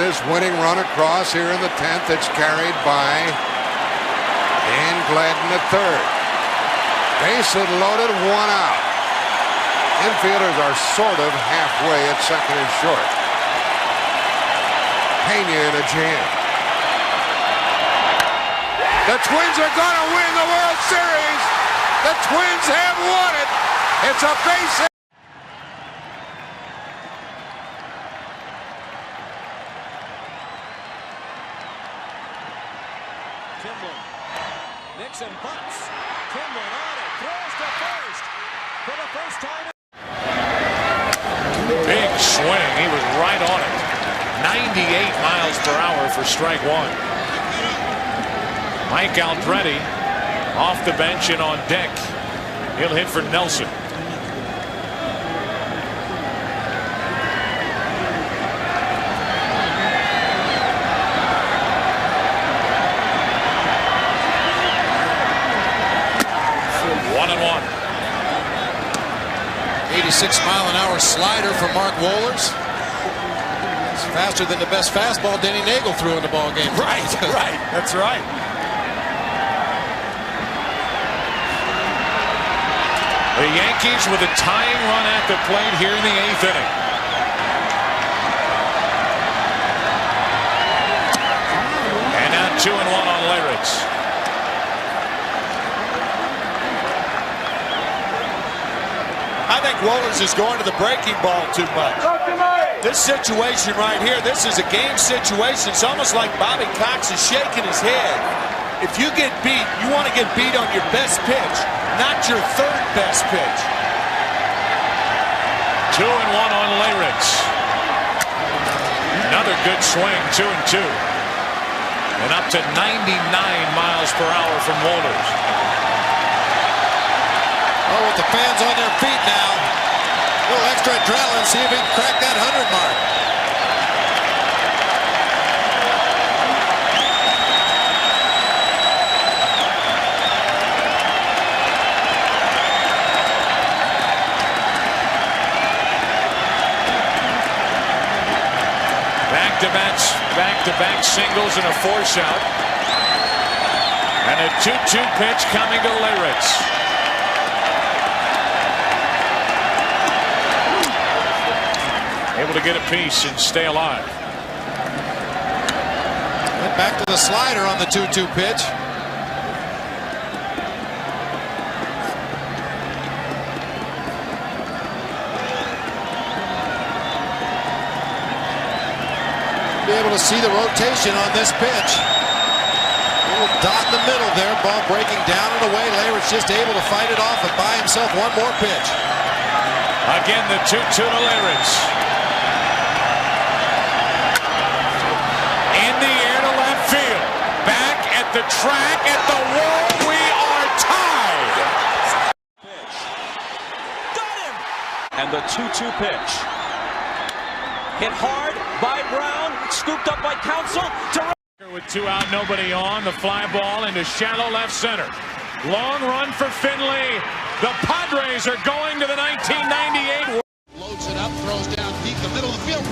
this winning run across here in the 10th. It's carried by Dan Gladden at third. Bases loaded, one out. Infielders are sort of halfway at second and short. Pena in a jam. The Twins are going to win the World Series. The Twins have won it. It's a base hit. Kimbrel. Nixon bunts. Kimbrel on it. Throws to first. For the first time. Big swing. He was right on it. 98 miles per hour for strike one. Mike Aldrete off the bench and on deck. He'll hit for Nelson. One and one. 86-mile-an-hour slider for Mark Wohlers. It's faster than the best fastball Denny Nagel threw in the ball game. Right, right. That's right. The Yankees with a tying run at the plate here in the 8th inning. And now 2-1 on Leyritz. I think Wohlers is going to the breaking ball too much. This situation right here, this is a game situation. It's almost like Bobby Cox is shaking his head. If you get beat, you want to get beat on your best pitch, not your third best pitch. 2-1 on Leyritz. Another good swing, 2-2. And up to 99 miles per hour from Wohlers. Oh, with the fans on their feet now. A little extra adrenaline, see if he can crack that 100 mark. Back-to-back singles and a force out. And a 2-2 pitch coming to Leyritz. Able to get a piece and stay alive. Went back to the slider on the 2-2 pitch. Be able to see the rotation on this pitch. A little dot in the middle there. Ball breaking down and away. Leyritz just able to fight it off and buy himself one more pitch. Again, the 2-2 to Leyritz. In the air to left field. Back at the track, at the wall. We are tied. Pitch. Got him! And the 2-2 pitch. Hit hard by Brown. Scooped up by Counsell. With 2 out, nobody on. The fly ball into shallow left center. Long run for Finley. The Padres are going to the 1998. Loads it up, throws down deep the middle of the field.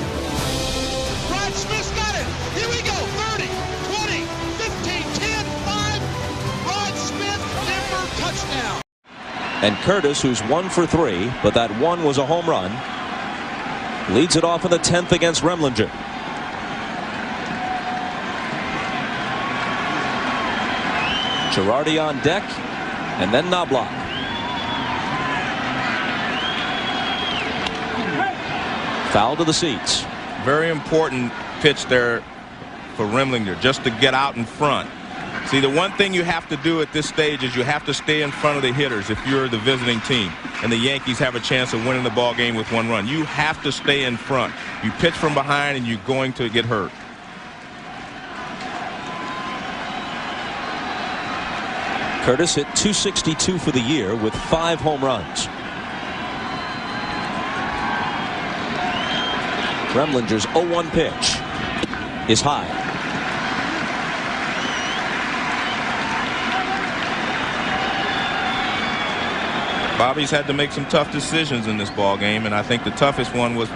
Rod Smith's got it. Here we go. 30, 20, 15, 10, 5. Rod Smith, Denver touchdown. And Curtis, who's 1 for 3, but that one was a home run, leads it off in the 10th against Remlinger. Girardi on deck, and then Knobloch. Foul to the seats. Very important pitch there for Remlinger, just to get out in front. See, the one thing you have to do at this stage is you have to stay in front of the hitters if you're the visiting team. And the Yankees have a chance of winning the ball game with 1 run. You have to stay in front. You pitch from behind and you're going to get hurt. Curtis hit .262 for the year with 5 home runs. Remlinger's 0-1 pitch is high. Bobby's had to make some tough decisions in this ball game, and I think the toughest one was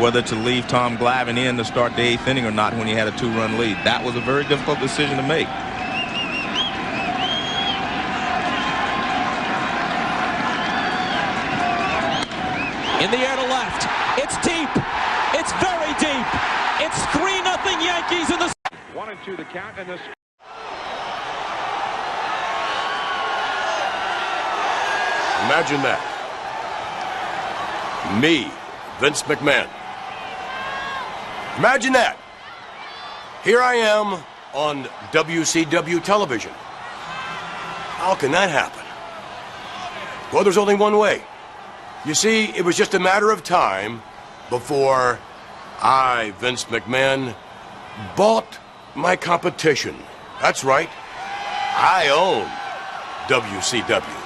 whether to leave Tom Glavine in to start the 8th inning or not when he had a 2-run lead. That was a very difficult decision to make. In the air to left. It's deep. It's very deep. It's 3-0 Yankees in the 1-2 the count, and this. Imagine that. Me, Vince McMahon. Imagine that. Here I am on WCW television. How can that happen? Well, there's only one way. You see, it was just a matter of time before I, Vince McMahon, bought my competition. That's right. I own WCW.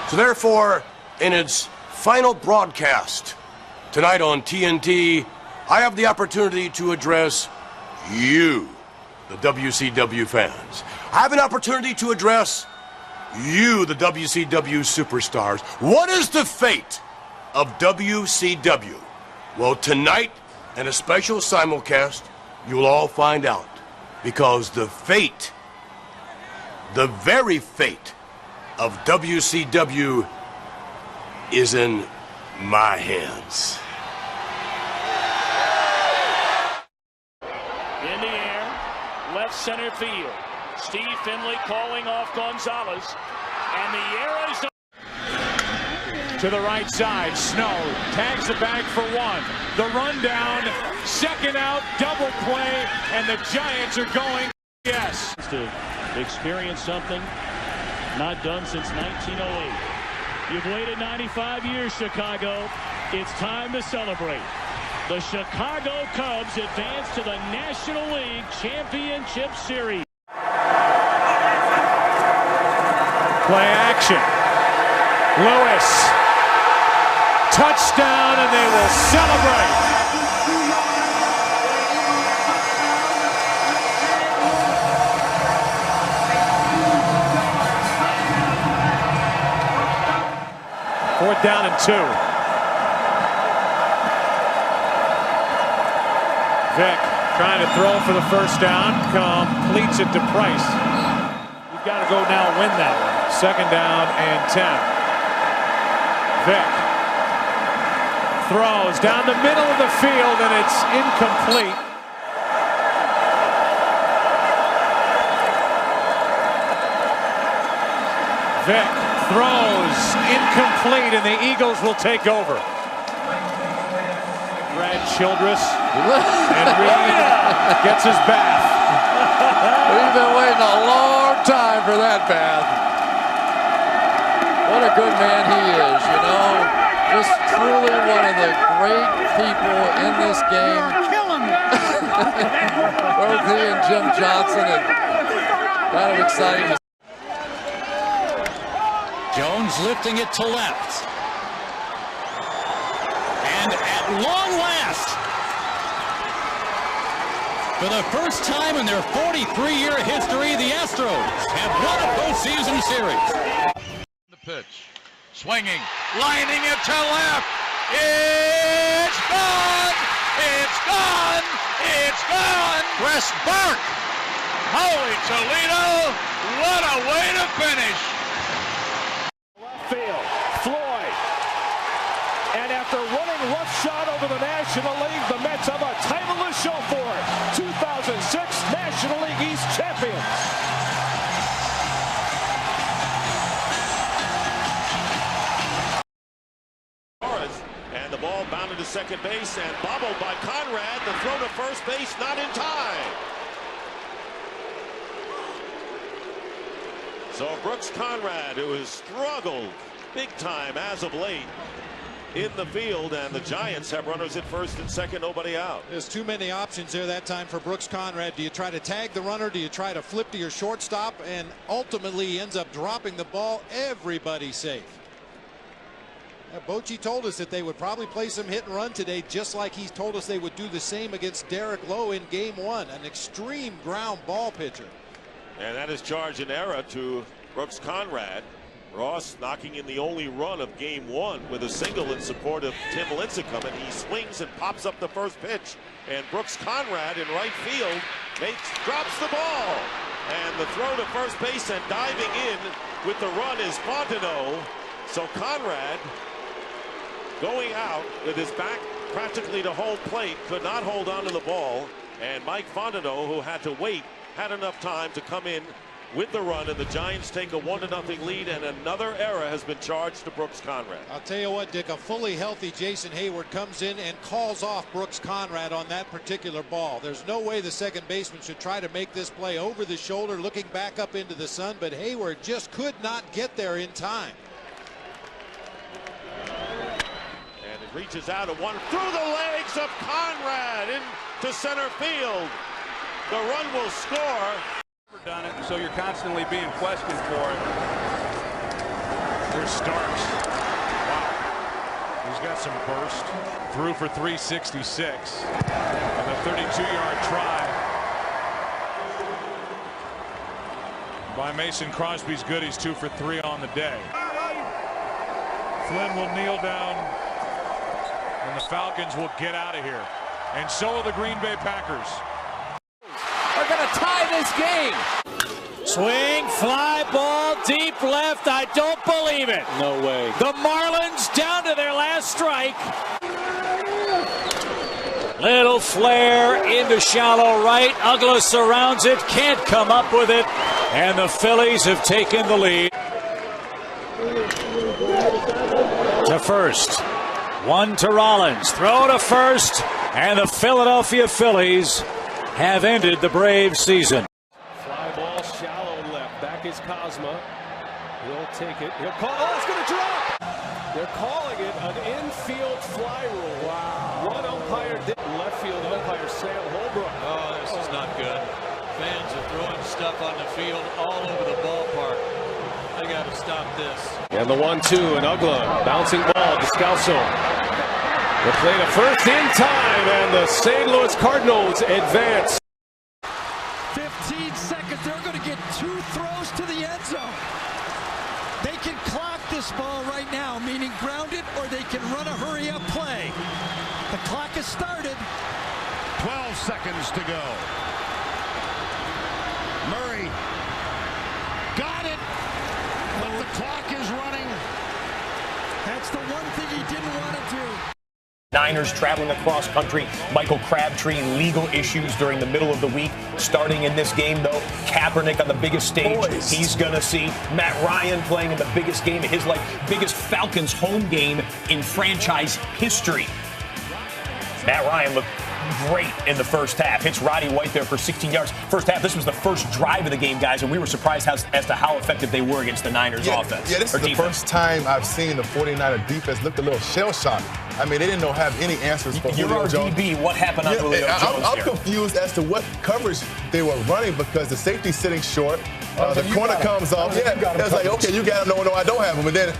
So therefore, in its final broadcast tonight on TNT, I have the opportunity to address you, the WCW fans. I have an opportunity to address you, the WCW superstars. What is the fate of WCW? Well, tonight, in a special simulcast, you'll all find out. Because the fate, the very fate of WCW is in my hands. In the air, left center field. Steve Finley calling off Gonzalez. And the Arizona to the right side. Snow tags the bag for 1. The rundown, second out, double play, and the Giants are going. Yes. To experience something not done since 1908. You've waited 95 years, Chicago. It's time to celebrate. The Chicago Cubs advance to the National League Championship Series. Play action. Lewis. Touchdown, and they will celebrate. Fourth down and 2. Vick trying to throw for the first down. Completes it to Price. You've got to go now and win that one. Second down and 10. Vick throws down the middle of the field, and it's incomplete. Vick throws incomplete, and the Eagles will take over. Brad Childress and Reed gets his bath. We've been waiting a long time for that bath. What a good man he is, you know. Just truly one of the great people in this game. Both he and Jim Johnson, and kind of exciting. Jones lifting it to left. And at long last, for the first time in their 43-year history, the Astros have won a postseason series. The pitch. Swinging, lining it to left. It's gone! It's gone! It's gone! Chris Burke! Holy Toledo! What a way to finish! Left field, Floyd. And after running roughshod over the National League, the Mets have a title to show for it. 2006 National League East champions. And the ball bounded to second base and bobbled by Conrad. The throw to first base, not in time. So Brooks Conrad, who has struggled big time as of late in the field, and the Giants have runners at first and second, nobody out. There's too many options there that time for Brooks Conrad. Do you try to tag the runner? Do you try to flip to your shortstop? And ultimately he ends up dropping the ball. Everybody's safe. Bochy told us that they would probably play some hit and run today, just like he told us they would do the same against Derek Lowe in game 1. An extreme ground ball pitcher. And that is charge and error to Brooks Conrad. Ross knocking in the only run of game 1 with a single in support of Tim Lincecum, and he swings and pops up the first pitch. And Brooks Conrad in right field drops the ball. And the throw to first base and diving in with the run is Fontenot. So Conrad going out with his back practically to home plate, could not hold on to the ball. And Mike Fontenot, who had to wait, had enough time to come in with the run, and the Giants take a 1-0 lead, and another error has been charged to Brooks Conrad. I'll tell you what, Dick, a fully healthy Jason Hayward comes in and calls off Brooks Conrad on that particular ball. There's no way the second baseman should try to make this play over the shoulder, looking back up into the sun, but Hayward just could not get there in time. And it reaches out at one through the legs of Conrad into center field. The run will score. Done it, so you're constantly being questioned for it. Here's Starks. Wow. He's got some burst. Threw for 366. And a 32-yard try by Mason Crosby's good. He's 2 for 3 on the day. Flynn will kneel down, and the Falcons will get out of here. And so will the Green Bay Packers. Are going to tie this game. Swing, fly ball, deep left. I don't believe it. No way. The Marlins down to their last strike. Little flare into shallow right. Uggla surrounds it, can't come up with it. And the Phillies have taken the lead. To first. One to Rollins. Throw to first. And the Philadelphia Phillies have ended the Braves season. Fly ball, shallow left. Back is Cosma. He'll take it. He'll call. Oh, it's going to drop. They're calling it an infield fly rule. Wow. One umpire did. Left field umpire Sam Holbrook. Oh, this is not good. Fans are throwing stuff on the field all over the ballpark. They got to stop this. And the 1-2, and Uggla. Bouncing ball. Descalso. The play to first in time, and the St. Louis Cardinals advance. 15 seconds. They're going to get 2 throws to the end zone. They can clock this ball right now, meaning ground it, or they can run a hurry-up play. The clock has started. 12 seconds to go. Murray got it, but the clock is running. That's the one thing he didn't want to do. Niners traveling across country. Michael Crabtree, legal issues during the middle of the week. Starting in this game, though, Kaepernick on the biggest stage he's going to see. Matt Ryan playing in the biggest game of his life. Biggest Falcons home game in franchise history. Matt Ryan looked great in the first half. Hits Roddy White there for 16 yards. First half, this was the first drive of the game, guys, and we were surprised as to how effective they were against the Niners offense. Yeah, this is the first time I've seen the 49er defense look a little shell-shocked. I mean, they didn't have any answers for Julio Jones. DB, what happened on Julio Jones I'm confused as to what coverage they were running because the safety's sitting short. The corner comes off. It's like, okay, you got him. No, I don't have him. And then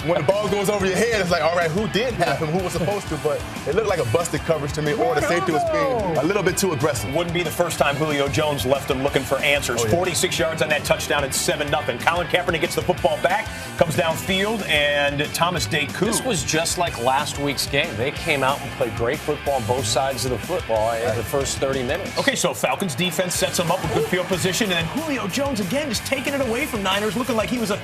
when the ball goes over your head, it's like, all right, who did have him? Who was supposed to? But it looked like a busted coverage to me, or the safety was being a little bit too aggressive. Wouldn't be the first time Julio Jones left him looking for answers. 46 yards on that touchdown at 7-0. Colin Kaepernick gets the football back, comes downfield, and Thomas Deku. This was just like last week's game. They came out and played great football on both sides of the football in the first 30 minutes. Okay, so Falcons defense sets him up with good field position, and then Julio Jones again just taking it away from Niners, looking like he was a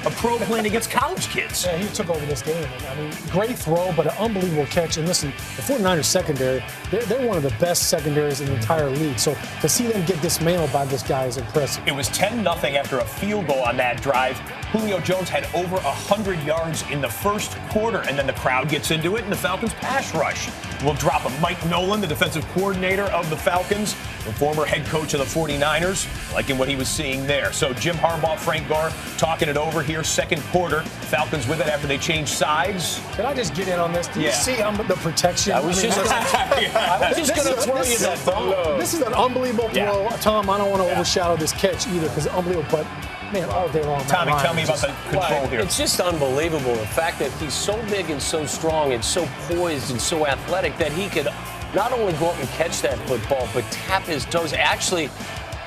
pro playing against college kids. Yeah, he took over this game. I mean, great throw, but an unbelievable catch. And listen, the 49ers secondary, they're one of the best secondaries in the entire league. So to see them get dismantled by this guy is impressive. It was 10-0 after a field goal on that drive. Julio Jones had over 100 yards in the first quarter, and then the crowd gets into it, and the Falcons pass rush will drop him. Mike Nolan, the defensive coordinator of the Falcons, the former head coach of the 49ers, liking what he was seeing there. So Jim Harbaugh, Frank Gore talking it over here. Second quarter, Falcons with it after they changed sides. Can I just get in on this? Do you see the protection? I was just going to throw you that ball. This is an unbelievable throw. Tom, I don't want to overshadow this catch either because it's unbelievable, but man, all day long. Tommy, tell me about the control here. It's just unbelievable, the fact that he's so big and so strong and so poised and so athletic that he could not only go up and catch that football, but tap his toes. Actually,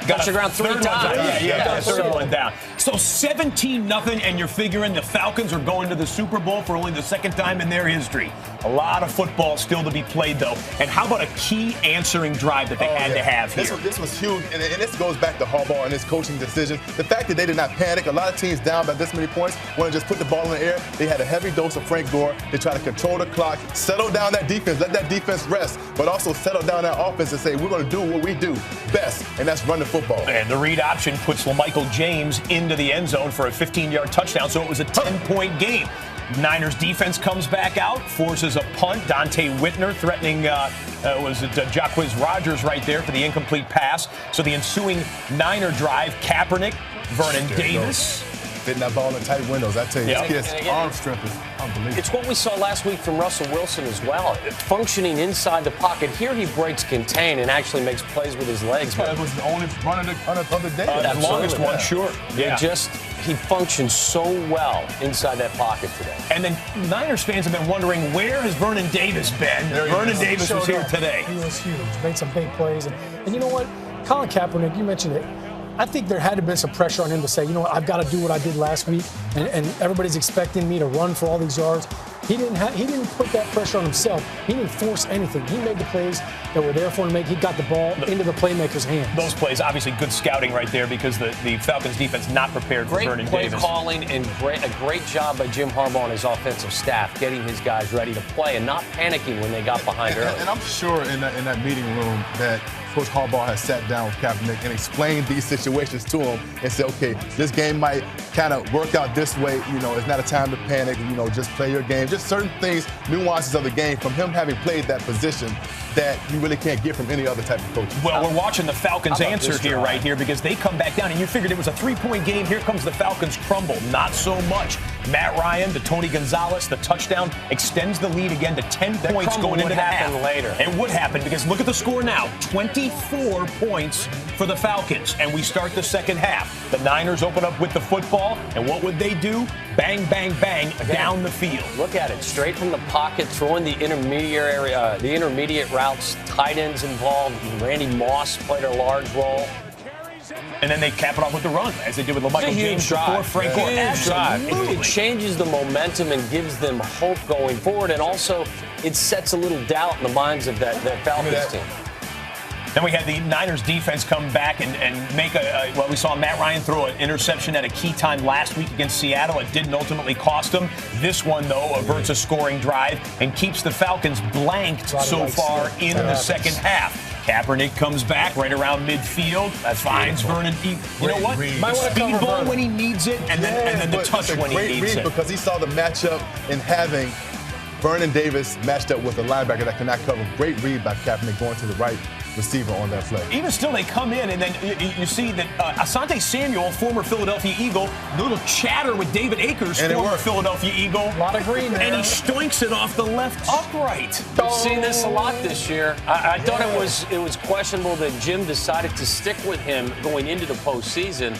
Touch the ground 3 times. Yeah, third one down. So 17-0, and you're figuring the Falcons are going to the Super Bowl for only the second time in their history. A lot of football still to be played, though. And how about a key answering drive that they had to have here? This was huge, and this goes back to Harbaugh and his coaching decision. The fact that they did not panic. A lot of teams down by this many points want to just put the ball in the air. They had a heavy dose of Frank Gore. They try to control the clock, settle down that defense, let that defense rest, but also settle down that offense and say, we're going to do what we do best, and that's run the football. And the read option puts LaMichael James into the end zone for a 15-yard touchdown, so it was a 10-point game. Niners defense comes back out, forces a punt. Dante Whitner threatening Jacquizz Rodgers right there for the incomplete pass. So the ensuing Niner drive, Kaepernick, Vernon Davis. Fitting that ball in tight windows. I tell you, this kid's arm strength is unbelievable. It's what we saw last week from Russell Wilson as well. Functioning inside the pocket. Here he breaks contain and actually makes plays with his legs. That was the only run of the day. The longest one, sure. Yeah. He functions so well inside that pocket today. And then Niners fans have been wondering, where has Vernon Davis been? Vernon Davis was here today. He was huge. Made some big plays. And you know what? Colin Kaepernick, you mentioned it. I think there had to have been some pressure on him to say, you know what, I've got to do what I did last week, and everybody's expecting me to run for all these yards. He didn't put that pressure on himself. He didn't force anything. He made the plays that were there for him to make. He got the ball into the playmaker's hands. Those plays, obviously good scouting right there because the Falcons defense not prepared for Vernon Davis. Great play calling and a great job by Jim Harbaugh and his offensive staff getting his guys ready to play and not panicking when they got behind early. And I'm sure in that meeting room that Coach Harbaugh has sat down with Kaepernick and explained these situations to him and said, okay, this game might kind of work out this way. You know, it's not a time to panic. You know, just play your game. Just certain things, nuances of the game from him having played that position that you really can't get from any other type of coach. Well, we're watching the Falcons answer here right here because they come back down, and you figured it was a 3-point game. Here comes the Falcons crumble. Not so much. Matt Ryan to Tony Gonzalez, the touchdown extends the lead again to 10 points going into the half. Later. It would happen because look at the score now, 24 points for the Falcons, and we start the second half. The Niners open up with the football, and what would they do? Bang, bang, bang, down the field. Look at it, straight from the pocket, throwing the intermediate routes, tight ends involved. Randy Moss played a large role. And then they cap it off with the run, as they did with LaMichael James before Frank Gore. It changes the momentum and gives them hope going forward, and also it sets a little doubt in the minds of that Falcons team. Then we had the Niners defense come back and make we saw Matt Ryan throw an interception at a key time last week against Seattle. It didn't ultimately cost them. This one, though, averts a scoring drive and keeps the Falcons blanked so far in the second half. Kaepernick comes back right around midfield. That finds Vernon. You know what? Speed ball when he needs it, and then the touch when he needs it. Because he saw the matchup in having Vernon Davis matched up with a linebacker that cannot cover. Great read by Kaepernick going to the right receiver on that play. Even still, they come in, and then you see that Asante Samuel, former Philadelphia Eagle, little chatter with David Akers, former Philadelphia Eagle. A lot of green there. And he stoinks it off the left upright. We've seen this a lot this year. I thought it was questionable that Jim decided to stick with him going into the postseason.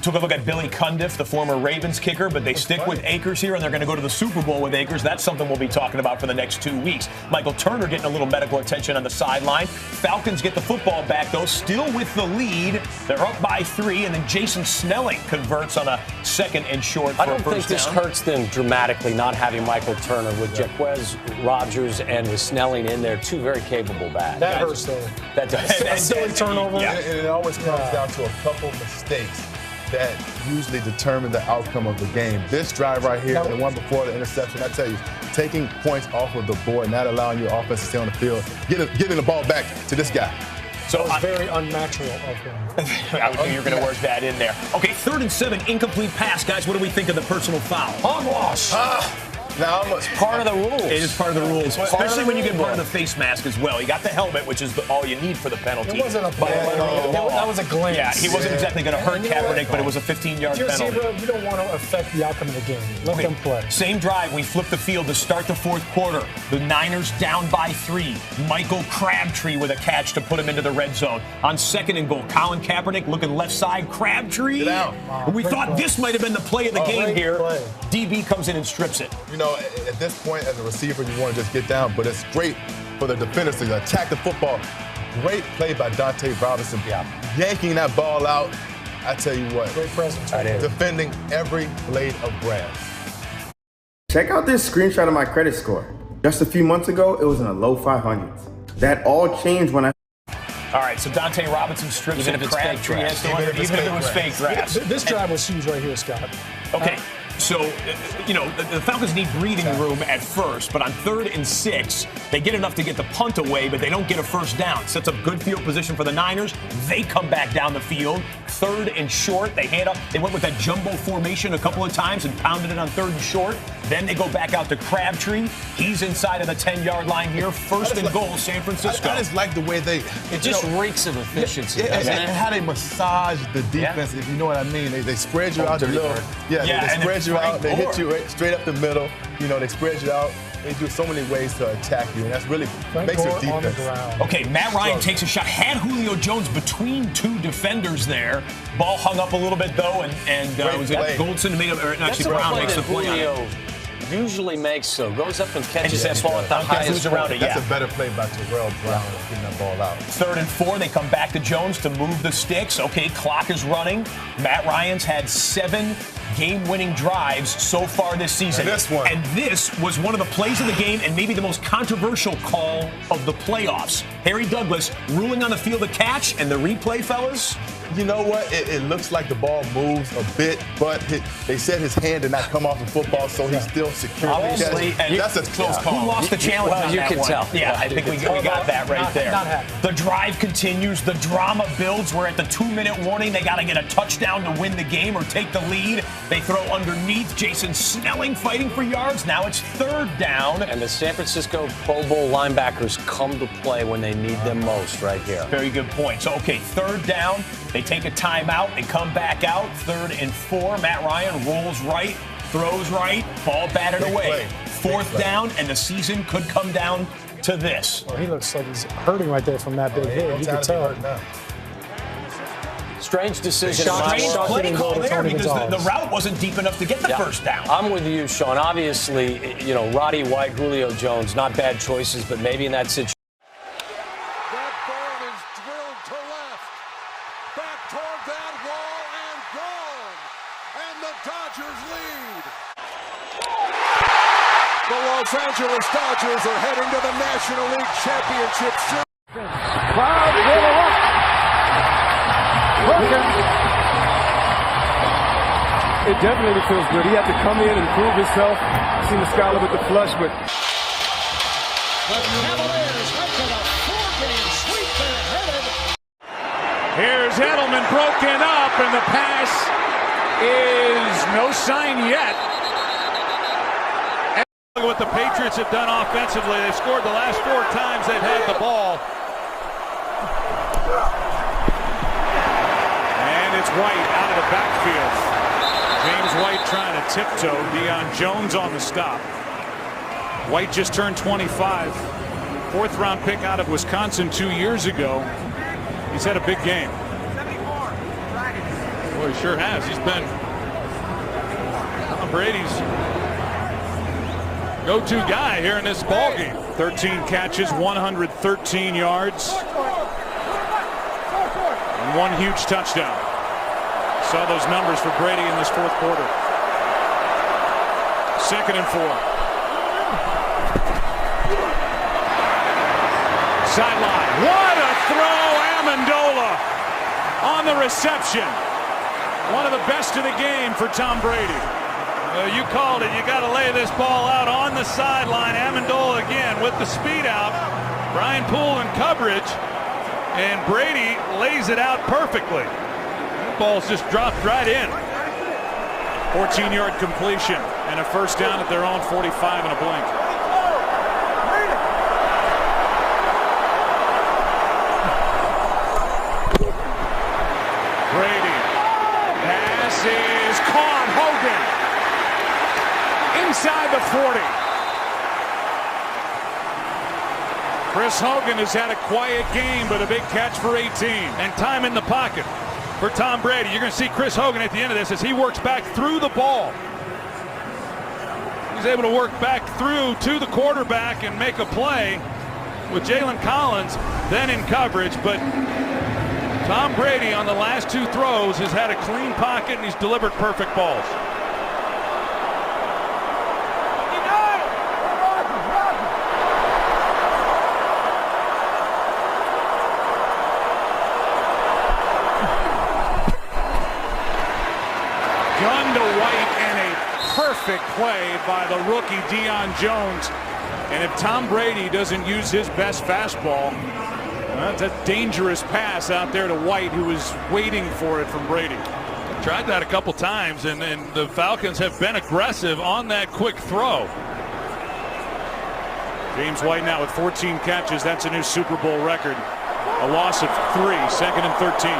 Took a look at Billy Cundiff, the former Ravens kicker, but they stick with Akers here, and they're going to go to the Super Bowl with Akers. That's something we'll be talking about for the next 2 weeks. Michael Turner getting a little medical attention on the sideline. Falcons get the football back, though, still with the lead. They're up by 3, and then Jason Snelling converts on a second and short for a first down. I don't think this hurts them dramatically, not having Michael Turner with Jacquizz Rodgers and with Snelling in there, 2 very capable backs. That hurts, though. That does. A silly turnover. Yeah. And it always comes down to a couple mistakes that usually determine the outcome of the game. This drive right here, the one before the interception, I tell you, taking points off of the board, not allowing your offense to stay on the field, getting the ball back to this guy. So it was very unnatural of him. I would think you're going to work that in there. Okay, 3rd and 7, incomplete pass, guys. What do we think of the personal foul? Hogwash. Now, it's part of the rules. It is part of the rules, especially when you get part of the face mask as well. You got the helmet, which is all you need for the penalty. It wasn't a ball. That was a glance. Yeah, he wasn't exactly going to hurt Kaepernick, but it was a 15-yard penalty. You don't want to affect the outcome of the game. Let them play. Same drive. We flip the field to start the 4th quarter. The Niners down by 3. Michael Crabtree with a catch to put him into the red zone. On 2nd and goal, Colin Kaepernick looking left side. Crabtree. Get out. Wow. We thought this might have been the play of the game here. DB comes in and strips it. You know, at this point, as a receiver, you want to just get down, but it's great for the defenders to attack the football, great play by Dante Robinson. Yanking that ball out. I tell you what. Great presence. Defending every blade of grass. Check out this screenshot of my credit score. Just a few months ago, it was in the low 500s. That all changed when I... All right, so Dante Robinson strips Even if it's fake grass. even if it was fake grass. This drive was huge right here, Scott. Okay, so, the Falcons need breathing room at first, but on 3rd and 6, they get enough to get the punt away, but they don't get a first down. Sets up good field position for the Niners. They come back down the field. 3rd and short, they hand up. They went with that jumbo formation a couple of times and pounded it on 3rd and short. Then they go back out to Crabtree. He's inside of the 10-yard line here. 1st and goal, San Francisco. I just like the way they... It just reeks of efficiency, doesn't it? And how they massage the defense, if you know what I mean. They spread you out the middle. They spread you out. They hit you straight up the middle. They spread you out. They do so many ways to attack you, and that's really makes your defense. Okay, Matt Ryan takes a shot. Had Julio Jones between 2 defenders there. Ball hung up a little bit, though, and was it Goldson made it, or actually Brown makes the play on it. Usually makes so. Goes up and catches that ball at the highest around it. That's a better play by Terrell Brown getting that ball out. 3rd and 4, they come back to Jones to move the sticks. Okay, clock is running. Matt Ryan's had 7 game-winning drives so far this season. And this was one of the plays of the game and maybe the most controversial call of the playoffs. Harry Douglas ruling on the field a catch, and the replay, fellas? You know what? It looks like the ball moves a bit, but they said his hand did not come off the football, so he's still secure. Obviously, that's a close call. Who lost the challenge on you that can one? tell. Yeah, I think we got that right there. The drive continues. The drama builds. We're at the 2-minute warning. They got to get a touchdown to win the game or take the lead. They throw underneath. Jason Snelling fighting for yards. Now it's 3rd down. And the San Francisco Pro Bowl linebackers come to play when they need them most right here. Very good point. So, okay, 3rd down. They take a timeout. They come back out. 3rd and 4. Matt Ryan rolls right, throws right, ball batted away. 4th down, and the season could come down to this. Well, he looks like he's hurting right there from that big hit. You can tell. Strange decision. Strange play call there because the route wasn't deep enough to get the first down. I'm with you, Sean. Obviously, Roddy White, Julio Jones, not bad choices, but maybe in that situation. That ball is drilled to left. Back toward that wall and gone. And the Dodgers lead. The Los Angeles Dodgers are heading to the National League Championship Series. Cloud little up. It definitely feels good. He had to come in and prove himself. Seen Muscala with the flush, but The Cavaliers making a 4-game sweep. They're headed. Here's Edelman broken up, and the pass is no sign yet. Look at what the Patriots have done offensively. They've scored the last 4 times they've had the ball. And it's White out of the backfield. James White trying to tiptoe. Deion Jones on the stop. White just turned 25. 4th-round pick out of Wisconsin 2 years ago. He's had a big game. Boy, he sure has. He's been Tom Brady's go-to guy here in this ball game. 13 catches, 113 yards. And 1 huge touchdown. Saw those numbers for Brady in this 4th quarter. 2nd and 4. Sideline. What a throw, Amendola on the reception. One of the best of the game for Tom Brady. You called it. You got to lay this ball out on the sideline. Amendola again with the speed out. Brian Poole in coverage. And Brady lays it out perfectly. That ball's just dropped right in. 14-yard completion and a first down at their own 45 in a blink. Brady. Pass is caught. Hogan. Inside the 40. Chris Hogan has had a quiet game, but a big catch for 18. And time in the pocket for Tom Brady. You're going to see Chris Hogan at the end of this as he works back through the ball. He's able to work back through to the quarterback and make a play. with Jalen Collins then in coverage, but Tom Brady on the last 2 throws has had a clean pocket and he's delivered perfect balls. Gun to White and a perfect play by the rookie Deion Jones. And if Tom Brady doesn't use his best fastball, that's a dangerous pass out there to White, who was waiting for it from Brady. Tried that a couple times, and the Falcons have been aggressive on that quick throw. James White now with 14 catches. That's a new Super Bowl record. A loss of 3, 2nd and 13.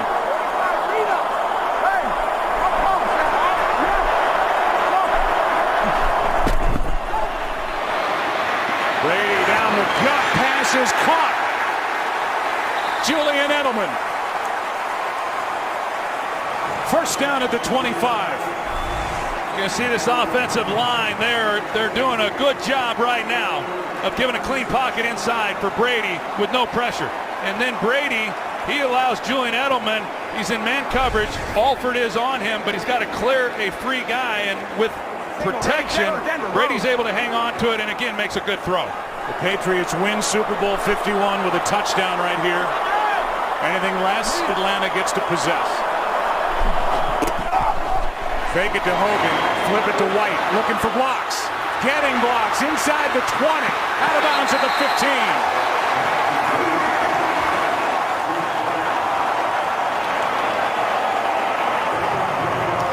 Brady down the gut, pass is caught. Julian Edelman. First down at the 25. You see this offensive line there. They're doing a good job right now of giving a clean pocket inside for Brady with no pressure. And then Brady, he allows Julian Edelman. He's in man coverage. Alford is on him, but he's got to clear a free guy. And with protection, Brady's able to hang on to it and again makes a good throw. The Patriots win Super Bowl 51 with a touchdown right here. Anything less, Atlanta gets to possess. Fake it to Hogan, flip it to White, looking for blocks. Getting blocks inside the 20, out of bounds at the 15.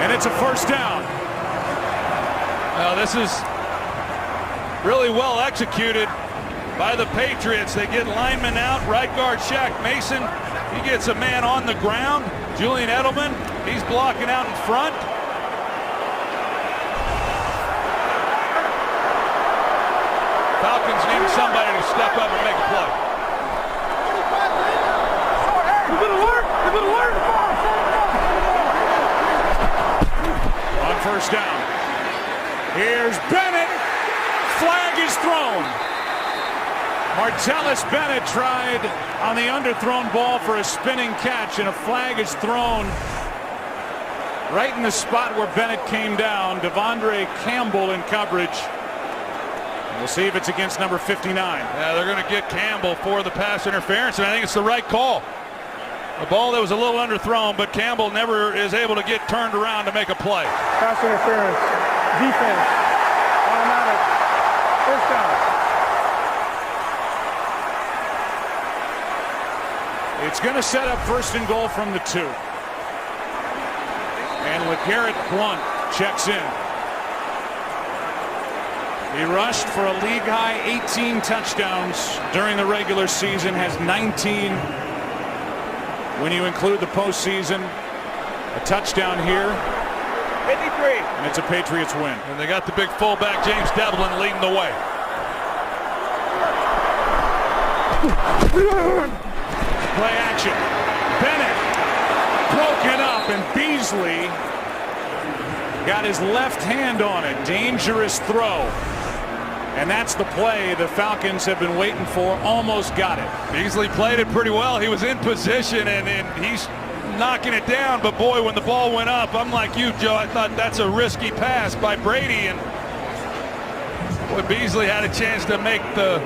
And it's a first down. Now this is really well executed by the Patriots. They get linemen out, right guard Shaq Mason. He gets a man on the ground. Julian Edelman, he's blocking out in front. Falcons need somebody to step up and make a play. On first down. Here's Bennett. Flag is thrown. Martellus Bennett tried on the underthrown ball for a spinning catch, and a flag is thrown right in the spot where Bennett came down. Devondre Campbell in coverage. We'll see if it's against number 59. Yeah, they're going to get Campbell for the pass interference, and I think it's the right call. A ball that was a little underthrown, but Campbell never is able to get turned around to make a play. Pass interference, defense, automatic, first down. It's going to set up first and goal from the 2. And LeGarrette Blount checks in. He rushed for a league-high 18 touchdowns during the regular season, has 19 when you include the postseason. A touchdown here. 53. And it's a Patriots win. And they got the big fullback, James Devlin, leading the way. Play action. Bennett broken up, and Beasley got his left hand on it. Dangerous throw. And that's the play the Falcons have been waiting for. Almost got it. Beasley played it pretty well. He was in position, and he's knocking it down. But boy, when the ball went up, I'm like you, Joe. I thought that's a risky pass by Brady. And boy, Beasley had a chance to make the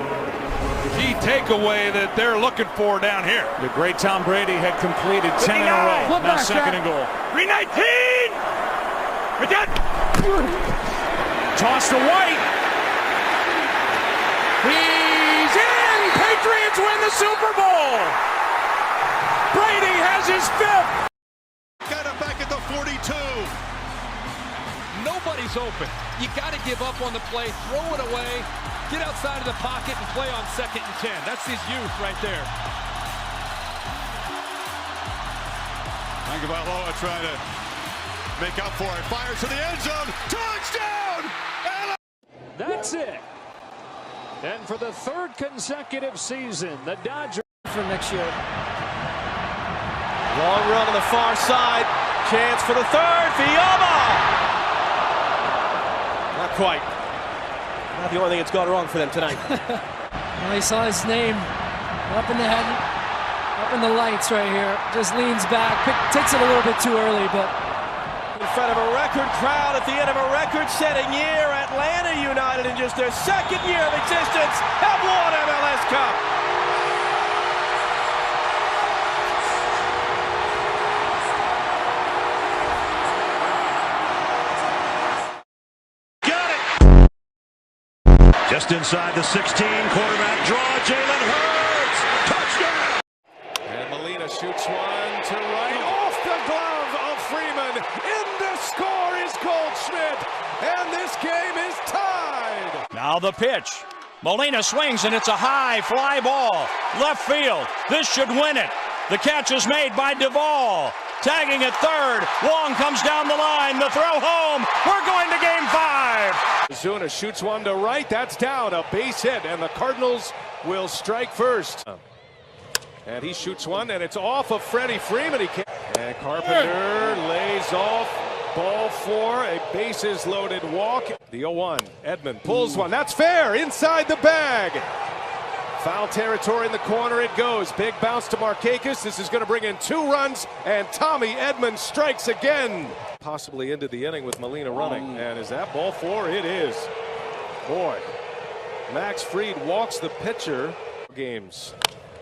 key takeaway that they're looking for down here. The great Tom Brady had completed 10 in a row. Now second and goal. 319! Toss to White. He's in! Patriots win the Super Bowl! Brady has his 5th! Got it back at the 42. Nobody's open. You got to give up on the play, throw it away, get outside of the pocket and play on 2nd and 10. That's his youth right there. Tagovailoa trying to make up for it. Fires to the end zone. Touchdown! That's it. And for the 3rd consecutive season, the Dodgers for next year. Long run on the far side. Chance for the 3rd. Fiaba! Not quite. Not the only thing that's gone wrong for them tonight. Well, he saw his name up in the head, up in the lights right here. Just leans back, takes it a little bit too early, but in front of a record crowd at the end of a record-setting year, Atlanta United in just their second year of existence have won MLS Cup. Just inside the 16, quarterback draw, Jalen Hurts, touchdown! And Molina shoots one to right, off the glove of Freeman. In to score is Goldschmidt, and this game is tied. Now the pitch. Molina swings, and it's a high fly ball. Left field. This should win it. The catch is made by Duvall. Tagging at third. Wong comes down the line. The throw home. We're going to game 5. Ozuna shoots one to right. That's down. A base hit, and the Cardinals will strike first. And he shoots one, and it's off of Freddie Freeman. And Carpenter lays off. Ball 4, a bases-loaded walk. The 0-1. Edman pulls one. That's fair. Inside the bag. Foul territory in the corner it goes. Big bounce to Markakis. This is going to bring in 2 runs, and Tommy Edman strikes again. Possibly into the inning with Molina running. And is that ball 4? It is. Boy. Max Fried walks the pitcher. Games.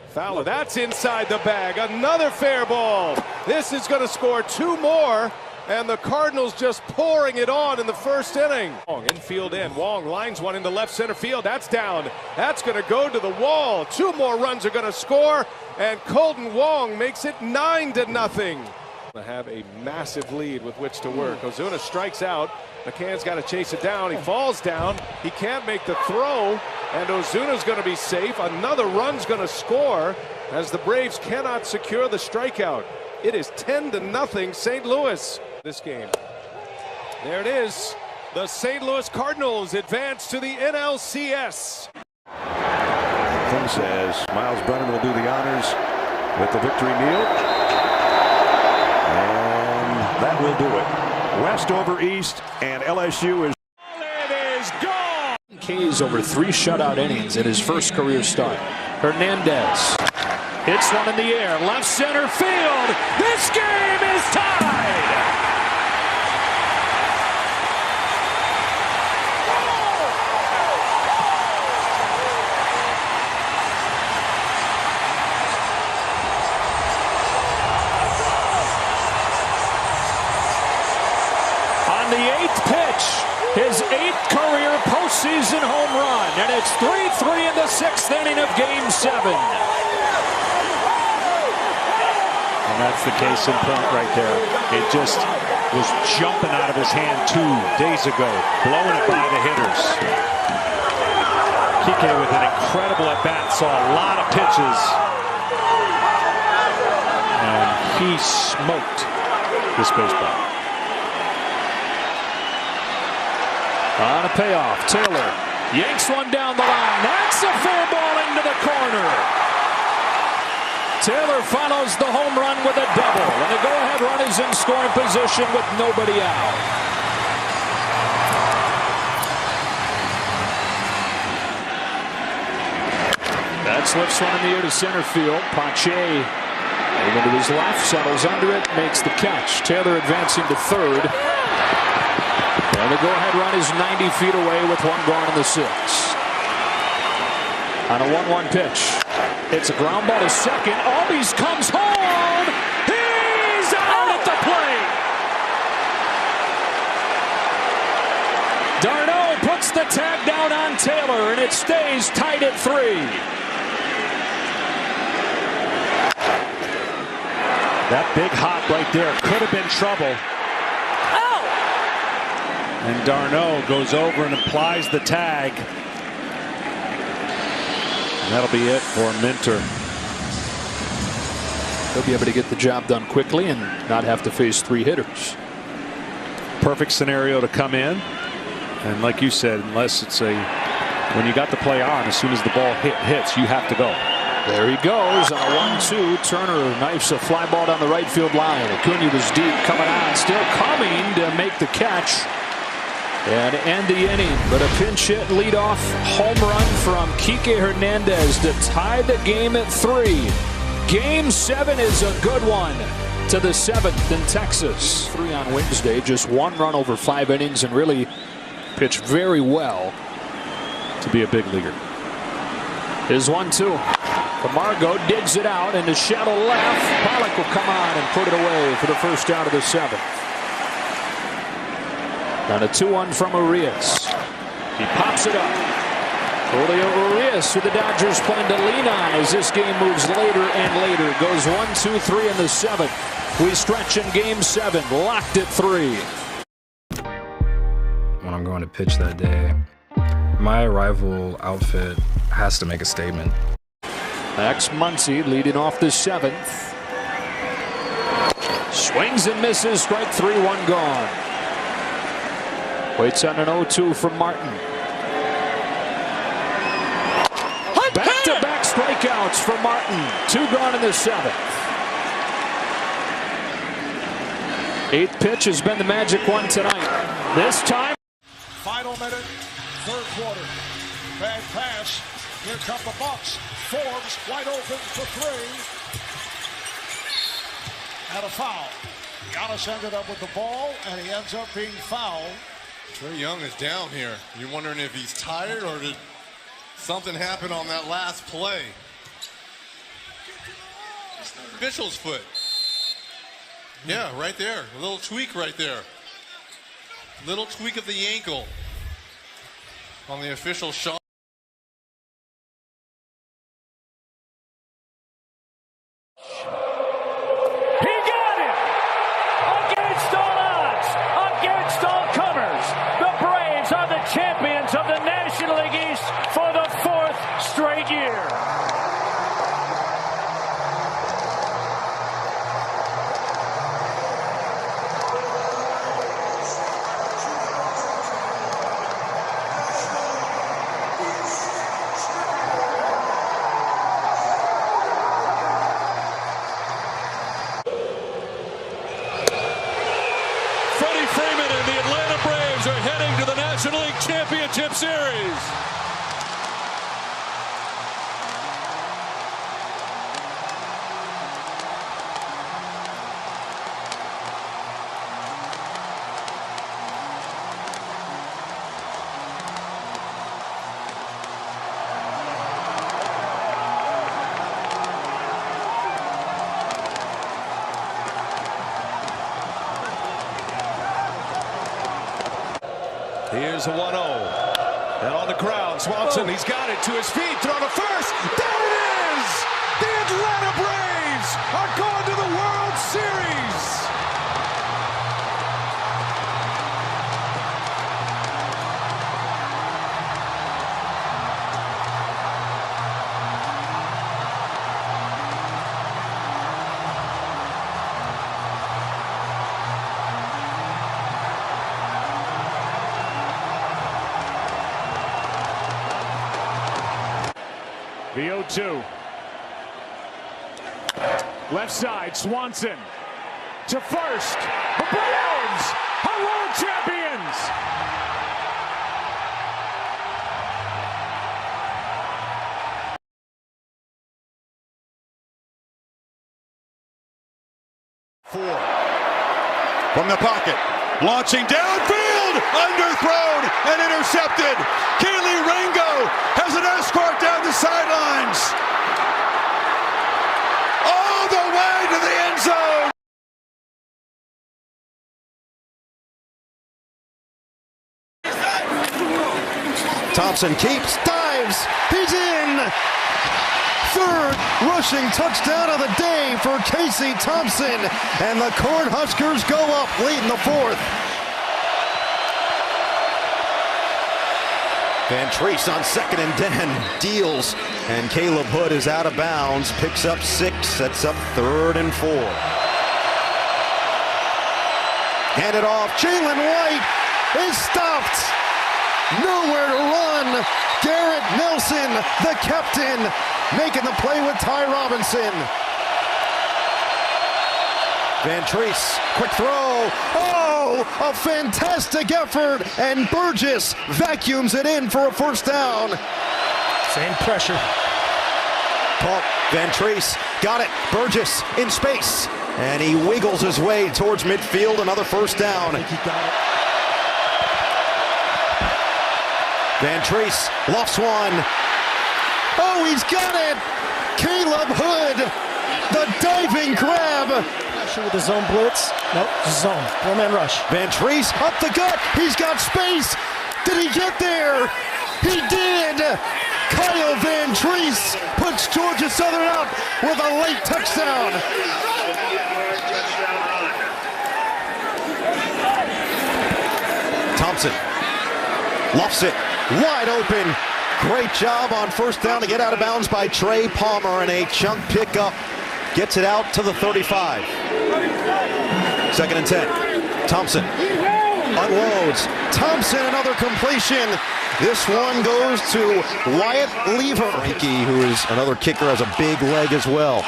Fowler, that's inside the bag. Another fair ball. This is going to score 2 more. And the Cardinals just pouring it on in the first inning. Wong, infield in. Wong lines one into left center field. That's down. That's going to go to the wall. 2 more runs are going to score. And Colton Wong makes it 9-0. To have a massive lead with which to work. Ozuna strikes out. McCann's got to chase it down. He falls down. He can't make the throw. And Ozuna's going to be safe. Another run's going to score as the Braves cannot secure the strikeout. It is 10-0 St. Louis. This game. There it is. The St. Louis Cardinals advance to the NLCS. Tim says Miles Brennan will do the honors with the victory meal. And that will do it. West over East, and LSU is... It is gone! K's over 3 shutout innings in his first career start. Hernandez hits one in the air. Left center field. This game is tied! On the 8th pitch, his 8th career postseason home run, and it's 3-3 in the 6th inning of Game 7. And that's the case in point right there. It just was jumping out of his hand 2 days ago, blowing it by the hitters. Kike with an incredible at-bat, saw a lot of pitches. And he smoked this baseball. On a payoff, Taylor yanks one down the line. That's a fair ball into the corner. Taylor follows the home run with a double, and the go-ahead run is in scoring position with nobody out. That slips one in the air to center field. Pache moving to his left, settles under it, makes the catch. Taylor advancing to third. And the go-ahead run is 90 feet away with 1 gone in the 6th. On a 1-1 pitch. It's a ground ball to second. Albies comes home. He's out at the plate. Darno puts the tag down on Taylor, and it stays tied at 3. That big hop right there could have been trouble. And Darno goes over and applies the tag. And that'll be it for Minter. He'll be able to get the job done quickly and not have to face 3 hitters. Perfect scenario to come in. And like you said, unless it's when you got the play on, as soon as the ball hits, you have to go. There he goes on a 1-2. Turner knifes a fly ball down the right field line. Acuna was deep, coming on, still coming to make the catch. And end the inning, but a pinch hit leadoff home run from Kike Hernandez to tie the game at 3. Game 7 is a good one to the 7th in Texas. 3 on Wednesday, just 1 run over 5 innings, and really pitched very well to be a big leaguer. Here's 1-2. Camargo digs it out into shallow left. Pollock will come on and put it away for the first out of the 7th. Now a 2-1 from Urias. He pops it up. Julio Urias, who the Dodgers plan to lean on as this game moves later and later. Goes 1-2-3 in the 7th. We stretch in game 7, locked at 3. When I'm going to pitch that day, my arrival outfit has to make a statement. Max Muncy leading off the 7th. Swings and misses, strike 3, 1 gone. Waits on an 0-2 from Martin. Back-to-back strikeouts for Martin. 2 gone in the 7th. 8th pitch has been the magic one tonight. This time. Final minute, 3rd quarter. Bad pass. Here come the Bucks. Forbes wide open for 3. And a foul. Giannis ended up with the ball, and he ends up being fouled. Trae Young is down here. You're wondering if he's tired or did something happen on that last play. Official's foot. Yeah, right there. A little tweak right there. Little tweak of the ankle on the official shot. Champions of the National League East for the 4th straight year. Freddie Freeman and the Atlanta Braves are heading to the National League Championship Series. Here's a 1-0. And on the ground, Swanson, he's got it to his feet, throw to first. There it is! The Atlanta Braves are going to the World Series! The 0-2. Left side, Swanson to first. The Braves are world champions. From the pocket, launching downfield, underthrown and intercepted. Kelee Ringo has an escort down the sidelines. All the way to the end zone. Thompson keeps, dives, he's in. 3rd rushing touchdown of the day for Casey Thompson. And the Cornhuskers go up late in the 4th. Van Treese on 2nd and 10, deals, and Caleb Hood is out of bounds, picks up 6, sets up 3rd and 4. Handed off, Jalen White is stopped. Nowhere to run. Garrett Nelson, the captain, making the play with Ty Robinson. Vantrease, quick throw. Oh, a fantastic effort. And Burgess vacuums it in for a first down. Same pressure. Caught. Vantrease got it. Burgess in space. And he wiggles his way towards midfield. Another first down. I think he got it. Vantrease lofts one. Oh, he's got it! Caleb Hood, the diving grab. With the zone blitz. Nope, zone. One-man rush. Vantrease up the gut. He's got space. Did he get there? He did. Kyle Vantrease puts Georgia Southern out with a late touchdown. Thompson lofts it. Wide open. Great job on first down to get out of bounds by Trey Palmer, and a chunk pickup gets it out to the 35. 2nd and 10. Thompson unloads. Thompson, another completion. This one goes to Wyatt Lever. Frankie, who is another kicker, has a big leg as well.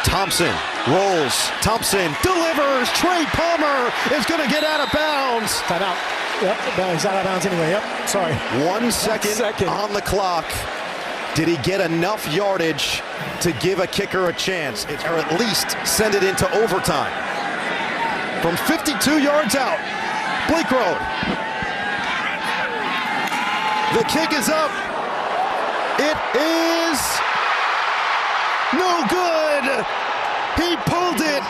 Thompson rolls. Thompson delivers. Trey Palmer is going to get out of bounds. Timeout. Yep, he's out of bounds anyway. Yep, sorry. 1 second on the clock. Did he get enough yardage to give a kicker a chance, or at least send it into overtime? From 52 yards out, Bleak Road. The kick is up. It is no good. He pulled it.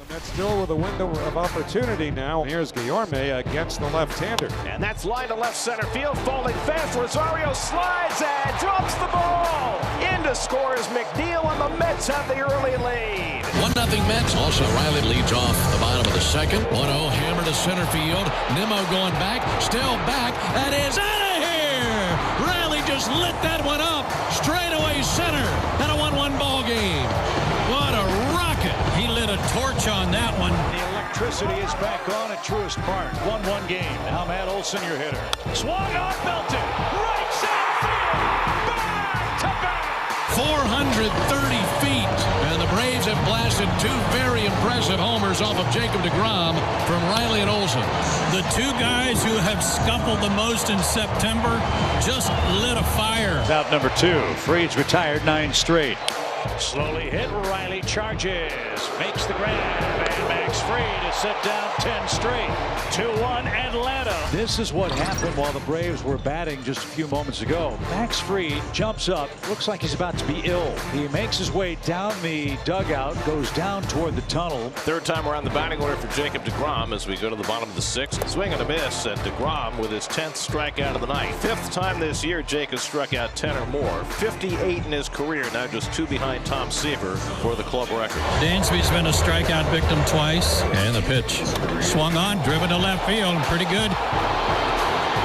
That's still with a window of opportunity now. Here's Guillorme against the left-hander. And that's line to left center field, falling fast. Rosario slides and drops the ball. In to score is McNeil, and the Mets have the early lead. 1-0 Mets. Also, Riley leads off the bottom of the second. 1-0 hammer to center field. Nimmo going back, still back. That is out of here. Riley just lit that one up. Straightaway center. And a 1-1 ball game. What a rocket. He lit a torch on that one. The electricity is back on at Truist Park. 1-1 game. Now Matt Olson, your hitter. Swung on, belted. Right center field. Back to back. 430 feet. And the Braves have blasted two very impressive homers off of Jacob deGrom from Riley and Olson. The two guys who have scuffled the most in September just lit a fire. Out number 2. Freed's retired 9 straight. Slowly hit. Riley charges. Makes the grab. And Max Fried is set down 10 straight. 2-1 Atlanta. This is what happened while the Braves were batting just a few moments ago. Max Fried jumps up. Looks like he's about to be ill. He makes his way down the dugout. Goes down toward the tunnel. Third time around the batting order for Jacob deGrom as we go to the bottom of the 6th. Swing and a miss, and deGrom with his 10th strikeout of the night. 5th time this year Jake has struck out 10 or more. 58 in his career. Now just 2 behind Tom Seaver for the club record. Dansby's been a strikeout victim twice. And the pitch swung on, driven to left field. Pretty good.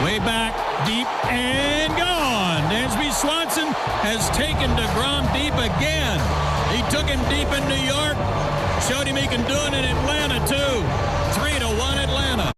Way back, deep, and gone. Dansby Swanson has taken deGrom deep again. He took him deep in New York. Showed him he can do it in Atlanta, too. 3-1 Atlanta.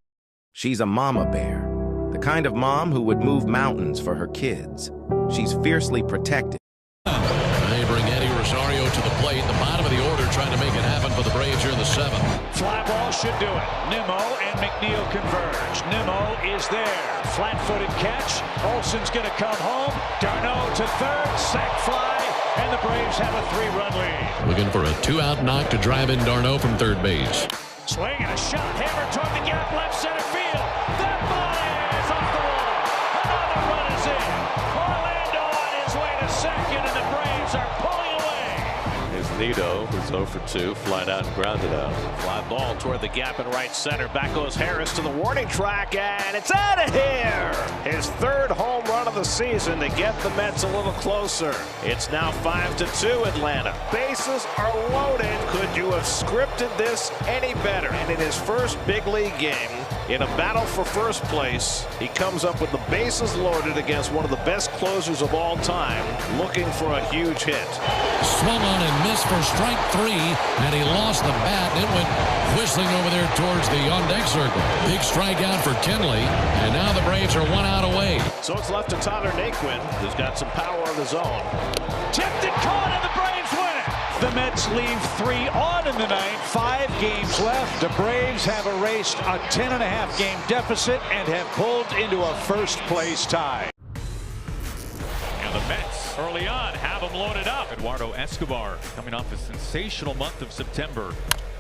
She's a mama bear. The kind of mom who would move mountains for her kids. She's fiercely protected. They bring Eddie Rosario to the plate. The bottom of the order trying to make it happen for the Braves here in the 7th. Fly ball should do it. Nimmo and McNeil converge. Nimmo is there. Flat-footed catch. Olson's going to come home. Darno to third. Sac fly. And the Braves have a 3-run lead. Looking for a 2-out knock to drive in Darno from third base. Swing and a shot. Hammer toward the gap. Left center field. That ball is off the wall. Another run is in. Orlando on his way to second, and the Braves are pulling away. Here's Nido, who's 0 for 2, flied out and grounded out. Fly ball toward the gap in right center. Back goes Harris to the warning track, and it's out of here. His 3rd home run of the season to get the Mets a little closer. It's now 5-2 Atlanta. Bases are loaded. Could you have scripted this any better? And in his first big league game, in a battle for first place, he comes up with the bases loaded against one of the best closers of all time, looking for a huge hit. Swung on and missed for strike 3, and he lost the bat, and it went whistling over there towards the on-deck circle. Big strikeout for Kenley, and now the Braves are 1 out away. So it's left to Tyler Naquin, who's got some power of his own. Tipped and caught, and the Braves win it. The Mets Mets leave 3 on in the ninth. 5 games left. The Braves have erased a 10.5 game deficit and have pulled into a first-place tie. And the Mets early on have them loaded up. Eduardo Escobar coming off a sensational month of September.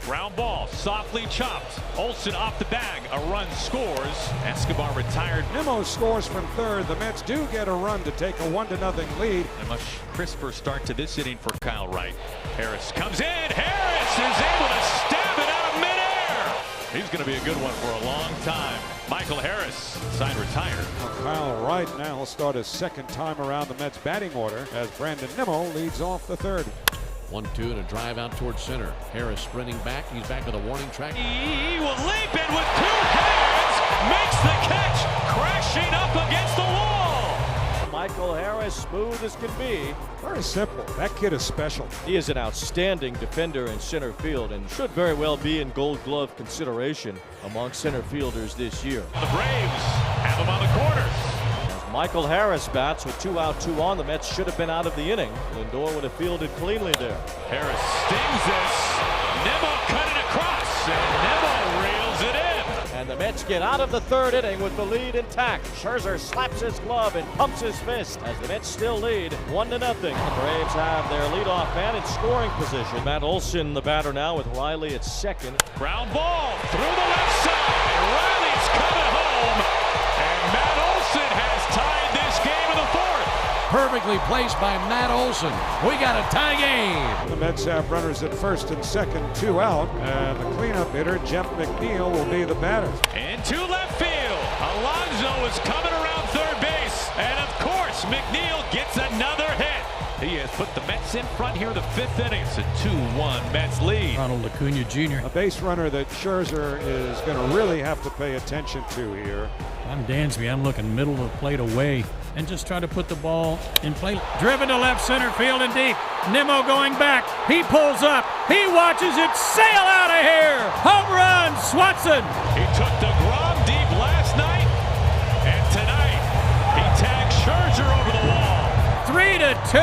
Ground ball, softly chopped. Olsen off the bag. A run scores. Escobar retired. Nimmo scores from third. The Mets do get a run to take a 1-0 lead. A much crisper start to this inning for Kyle Wright. Harris comes in. Harris is able to stab it out of midair. He's going to be a good one for a long time. Michael Harris, signed retired. Kyle Wright now will start his second time around the Mets batting order as Brandon Nimmo leads off the third. 1-2 and a drive out towards center. Harris sprinting back. He's back to the warning track. He will leap in with 2 hands. Makes the catch. Crashing up against the wall. Michael Harris, smooth as can be. Very simple. That kid is special. He is an outstanding defender in center field and should very well be in Gold Glove consideration among center fielders this year. The Braves have him on the corners. Michael Harris bats with 2 out, 2 on. The Mets should have been out of the inning. Lindor would have fielded cleanly there. Harris stings this. Nimmo cut it across, and Nimmo reels it in. And the Mets get out of the third inning with the lead intact. Scherzer slaps his glove and pumps his fist as the Mets still lead 1-0. The Braves have their leadoff man in scoring position. Matt Olson, the batter now, with Riley at second. Ground ball through the left side. Riley's coming home, and Matt Olson has tied this game in the fourth. Perfectly placed by Matt Olson. We got a tie game. The Mets have runners at first and second, 2 out, and the cleanup hitter, Jeff McNeil, will be the batter. Into left field. Alonso is coming around third base, and of course, McNeil gets another hit. He has put the Mets in front here in the 5th inning. It's a 2-1 Mets lead. Ronald Acuna Jr. A base runner that Scherzer is going to really have to pay attention to here. I'm Dansby. I'm looking middle of the plate away and just try to put the ball in play. Driven to left center field and deep. Nimmo going back. He pulls up. He watches it sail out of here. Home run, Swanson. He took DeGrom deep last night, and tonight he tags Scherzer over the wall. 3-2,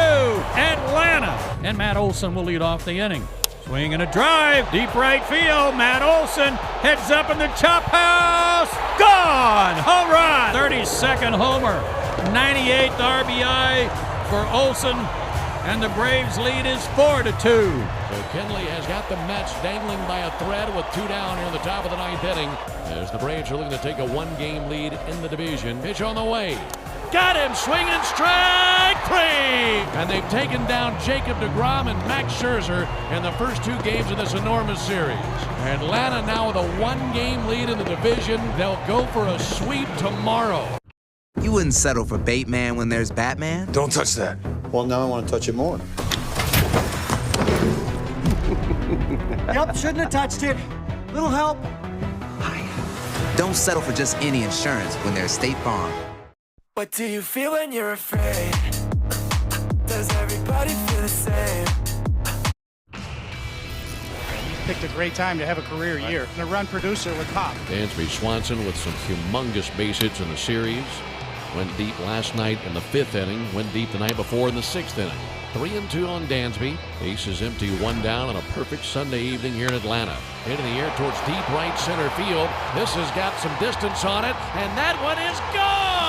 Atlanta. And Matt Olson will lead off the inning. Swing and a drive, deep right field. Matt Olson heads up in the chop house. Gone! Home run! 32nd homer. 98th RBI for Olson. And the Braves lead is 4-2. So Kenley has got the Mets dangling by a thread with 2 down here in the top of the 9th inning. As the Braves are looking to take a 1-game lead in the division. Pitch on the way. Got him, swinging strike 3! And they've taken down Jacob deGrom and Max Scherzer in the first 2 games of this enormous series. Atlanta now with a 1-game lead in the division. They'll go for a sweep tomorrow. You wouldn't settle for Bateman when there's Batman? Don't touch that. Well, now I want to touch it more. Yep, shouldn't have touched it. Little help. Don't settle for just any insurance when there's State Farm. What do you feel when you're afraid? Does everybody feel the same? He's picked a great time to have a career year. And a run producer with Pop. Dansby Swanson with some humongous base hits in the series. Went deep last night in the 5th inning. Went deep the night before in the 6th inning. 3-2 on Dansby. Base is empty, 1 down on a perfect Sunday evening here in Atlanta. Hit in the air towards deep right center field. This has got some distance on it, and that one is gone!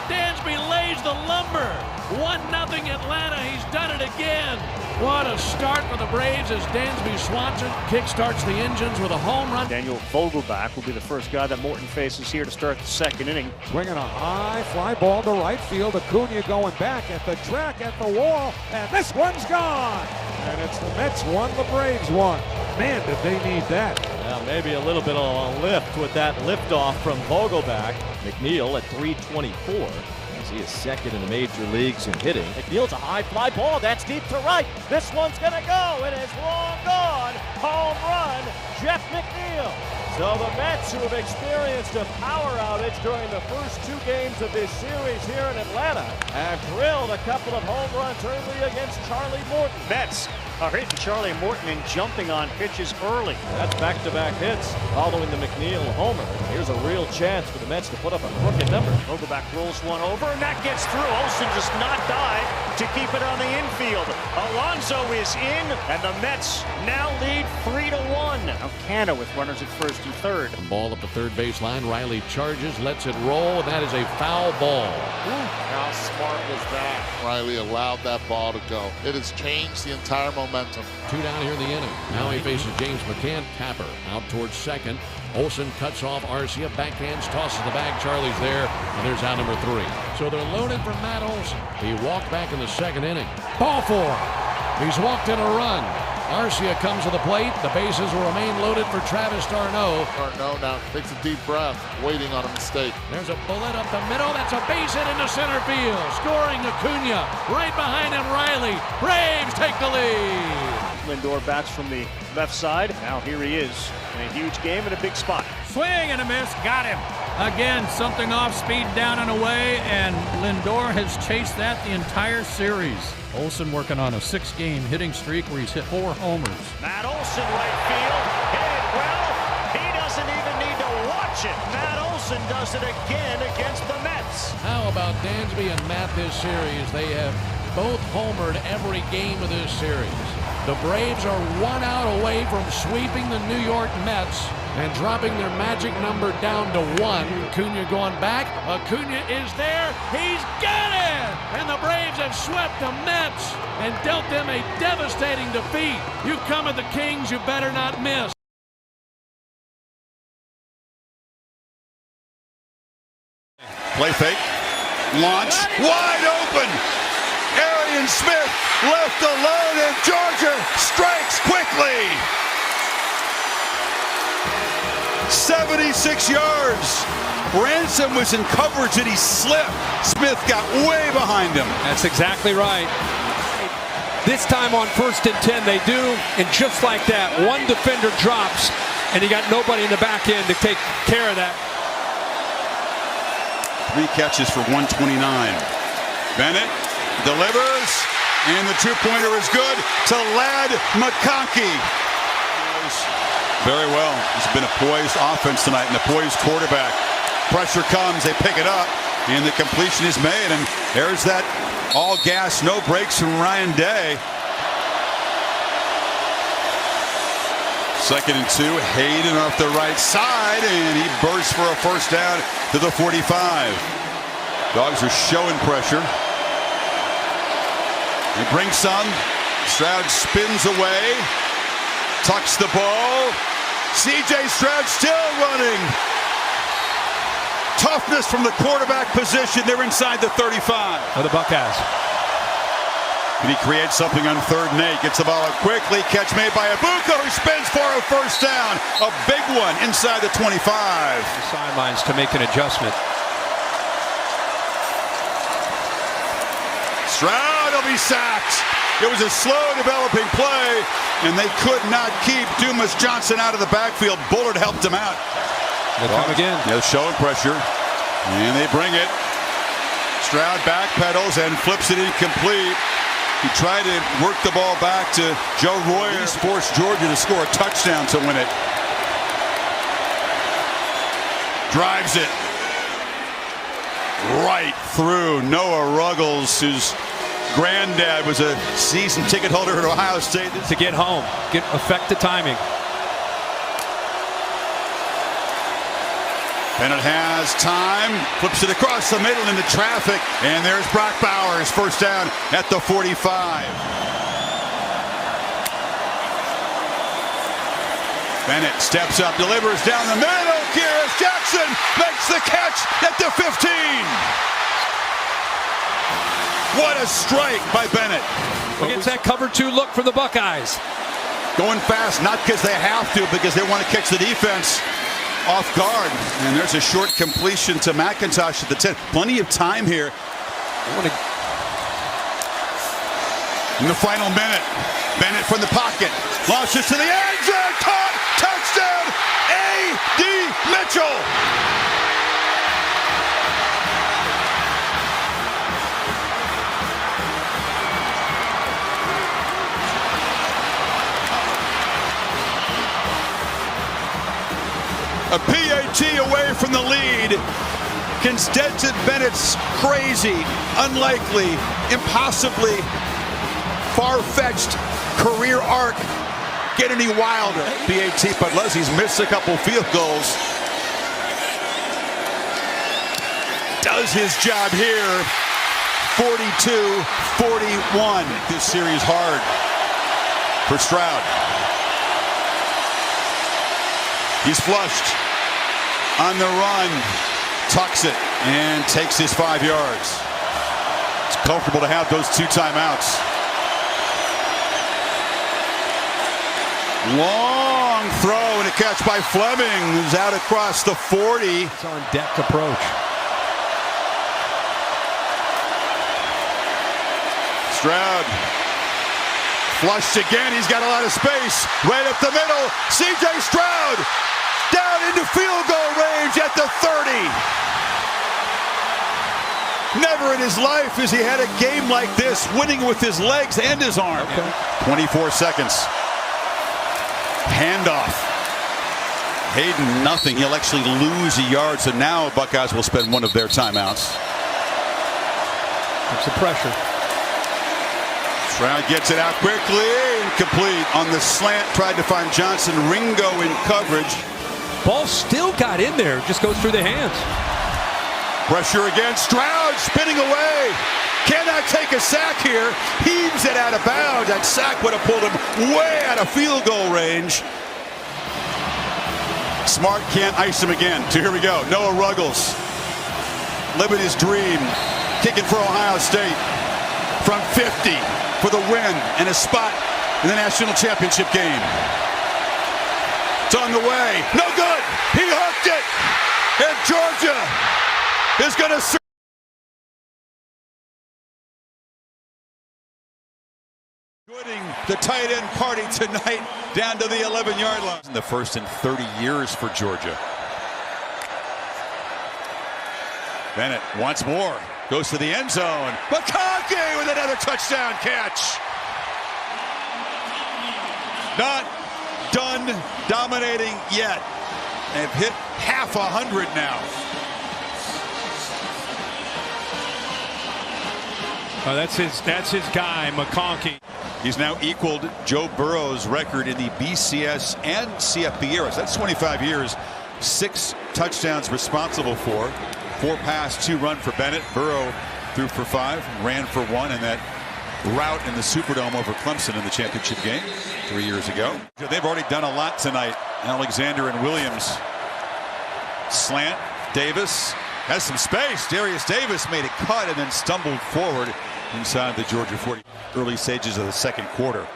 Dansby lays the lumber. 1-0 Atlanta. He's done it again. What a start for the Braves as Dansby Swanson kickstarts the engines with a home run. Daniel Vogelbach will be the first guy that Morton faces here to start the 2nd inning. Swinging a high fly ball to right field. Acuna going back at the track, at the wall, and this one's gone. And it's the Mets 1, the Braves 1. Man, did they need that. Now maybe a little bit of a lift with that liftoff from Vogelbach. McNeil at 324. He is second in the major leagues in hitting. McNeil's a high fly ball. That's deep to right. This one's going to go. It is long gone. Home run. Jeff McNeil. So the Mets, who have experienced a power outage during the first 2 games of this series here in Atlanta, have drilled a couple of home runs early against Charlie Morton. Mets are hitting Charlie Morton and jumping on pitches early. That's back-to-back hits following the McNeil homer. Here's a real chance for the Mets to put up a crooked number. Vogelbach rolls one over, and that gets through. Olsen just not dive to keep it on the infield. Alonso is in, and the Mets now lead 3-1. Now Canha with runners at first and third. Ball up the third baseline. Riley charges, lets it roll, and that is a foul ball. How smart was that? Riley allowed that ball to go. It has changed the entire momentum. 2 down here in the inning. Now he faces James McCann. Tapper out towards second. Olsen cuts off Arcia. Backhands, tosses the bag. Charlie's there, and there's out number 3. So they're loaded for Matt Olson. He walked back in the second inning. Ball 4. He's walked in a run. Arcia comes to the plate. The bases will remain loaded for Travis d'Arnaud. D'Arnaud now takes a deep breath, waiting on a mistake. There's a bullet up the middle. That's a base hit into center field. Scoring Acuna. Right behind him, Riley. Braves take the lead. Lindor bats from the left side. Now here he is in a huge game in a big spot. Swing and a miss. Got him. Again, something off speed down and away, and Lindor has chased that the entire series. Olsen working on a 6-game hitting streak where he's hit 4 homers. Matt Olson, right field, hit it well. He doesn't even need to watch it. Matt Olson does it again against the Mets. How about Dansby and Matt this series? They have both homered every game of this series. The Braves are 1 out away from sweeping the New York Mets and dropping their magic number down to 1. Acuna going back. Acuna is there. He's got it! And the Braves have swept the Mets and dealt them a devastating defeat. You come at the Kings, you better not miss. Play fake. Launch. Wide open. Arian Smith left alone, and Georgia strikes quickly. 76 yards. Ransom was in coverage and he slipped. Smith got way behind him. That's exactly right. This time on 1st and 10 they do, and just like that, one defender drops, and you got nobody in the back end to take care of that. 3 catches for 129. Bennett delivers, and the 2-pointer is good to Ladd McConkey. Very well. It's been a poised offense tonight, and the poised quarterback. Pressure comes, they pick it up, and the completion is made, and there's that all gas, no brakes from Ryan Day. 2nd and 2, Hayden off the right side, and he bursts for a first down to the 45. Dogs are showing pressure. He brings some. Stroud spins away, tucks the ball. C.J. Stroud still running. Toughness from the quarterback position. They're inside the 35. Of the Buckeyes. And he creates something on 3rd and 8. Gets the ball out quickly. Catch made by Ibuka, who spins for a first down. A big one inside the 25. The sidelines to make an adjustment. Stroud will be sacked. It was a slow developing play, and they could not keep Dumas Johnson out of the backfield. Bullard helped him out. They'll come again. They're showing pressure, and they bring it. Stroud backpedals and flips it incomplete. He tried to work the ball back to Joe Royer. He's forced Georgia to score a touchdown to win it. Drives it right through Noah Ruggles, whose granddad was a season ticket holder at Ohio State. To get home, affect the timing. Bennett has time, flips it across the middle into traffic, and there's Brock Bowers, first down at the 45. Bennett steps up, delivers down the middle. Kyrus Jackson makes the catch at the 15. What a strike by Bennett. Against that cover 2 look for the Buckeyes. Going fast, not because they have to, because they want to catch the defense off guard. And there's a short completion to McIntosh at the 10. Plenty of time here. In the final minute, Bennett from the pocket, launches to the end zone, caught, touchdown, A.D. Mitchell. A PAT away from the lead. Can Stetson Bennett's crazy, unlikely, impossibly far-fetched career arc get any wilder? PAT, but Leslie's missed a couple field goals. Does his job here. 42-41. This series hard for Stroud. He's flushed on the run, tucks it, and takes his 5 yards. It's comfortable to have those 2 timeouts. Long throw and a catch by Fleming, who's out across the 40. It's on deck approach. Stroud flushed again. He's got a lot of space. Right up the middle. C.J. Stroud down into field goal range at the 30. Never in his life has he had a game like this, winning with his legs and his arm. 24 seconds. Handoff. Hayden, nothing. He'll actually lose a yard, so now Buckeyes will spend one of their timeouts. That's the pressure. Stroud gets it out quickly, incomplete on the slant. Tried to find Johnson. Ringo in coverage. Ball still got in there, just goes through the hands. Pressure again. Stroud spinning away. Cannot take a sack here. Heaves it out of bounds. That sack would have pulled him way out of field goal range. Smart can't ice him again. So here we go. Noah Ruggles. Living his dream. Kicking for Ohio State. From 50 for the win and a spot in the national championship game. It's on the way. No good. He hooked it. And Georgia is going to joining the tight end party tonight down to the 11-yard line. The first in 30 years for Georgia. Bennett once more goes to the end zone. McConkey with another touchdown catch. Not done dominating yet. They've hit half 100 now. Oh, that's his guy, McConkey. He's now equaled Joe Burrow's record in the BCS and CFP eras. That's 25 years. 6 touchdowns responsible for. 4 pass, 2 run for Bennett. Burrow threw for 5, ran for 1 in that rout in the Superdome over Clemson in the championship game 3 years ago. They've already done a lot tonight. Alexander and Williams. Slant. Davis has some space. Darius Davis made a cut and then stumbled forward inside the Georgia 40. Early stages of the second quarter.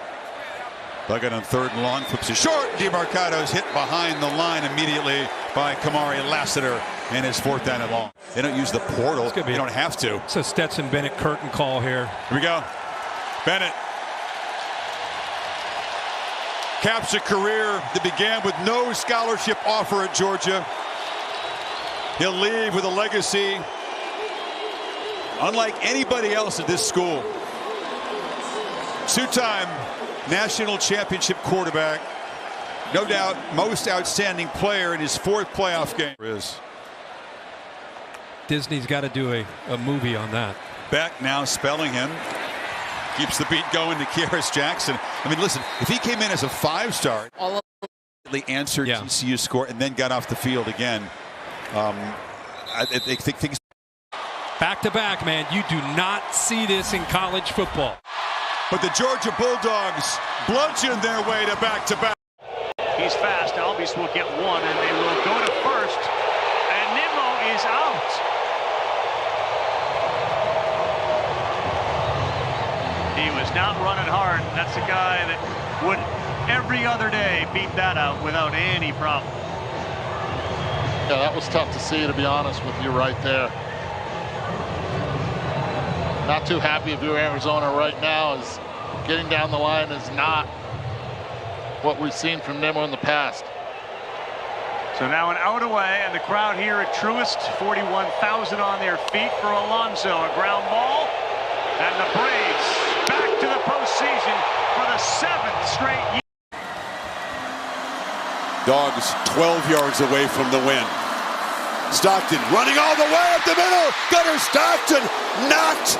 Duggan on 3rd and long, flips it short. DeMarcado's hit behind the line immediately by Kamari Lassiter and his 4th down and long. They don't use the portal. They don't have to. It's a Stetson Bennett curtain call here. Here we go. Bennett caps a career that began with no scholarship offer at Georgia. He'll leave with a legacy unlike anybody else at this school. 2-time national championship quarterback. No doubt most outstanding player in his 4th playoff game. Disney's got to do a movie on that. Beck now spelling him. Keeps the beat going to Kearis Jackson. I mean, listen, if he came in as a 5-star, answered TCU's score and then got off the field again, I think things. Back-to-back, man. You do not see this in college football. But the Georgia Bulldogs bludgeon their way to back-to-back. He's fast. Albies will get 1, and they will go to first. And Nimmo is out. He was not running hard. That's a guy that would every other day beat that out without any problem. Yeah, that was tough to see, to be honest with you, right there. Not too happy if you're Arizona right now, as Getting down the line is not what we've seen from Nimmo in the past. So now an out away, and the crowd here at Truist, 41,000 on their feet for Alonso. A ground ball, and the Braves back to the postseason for the 7th straight year. Dogs 12 yards away from the win. Stockton running all the way up the middle. Gunnar Stockton knocked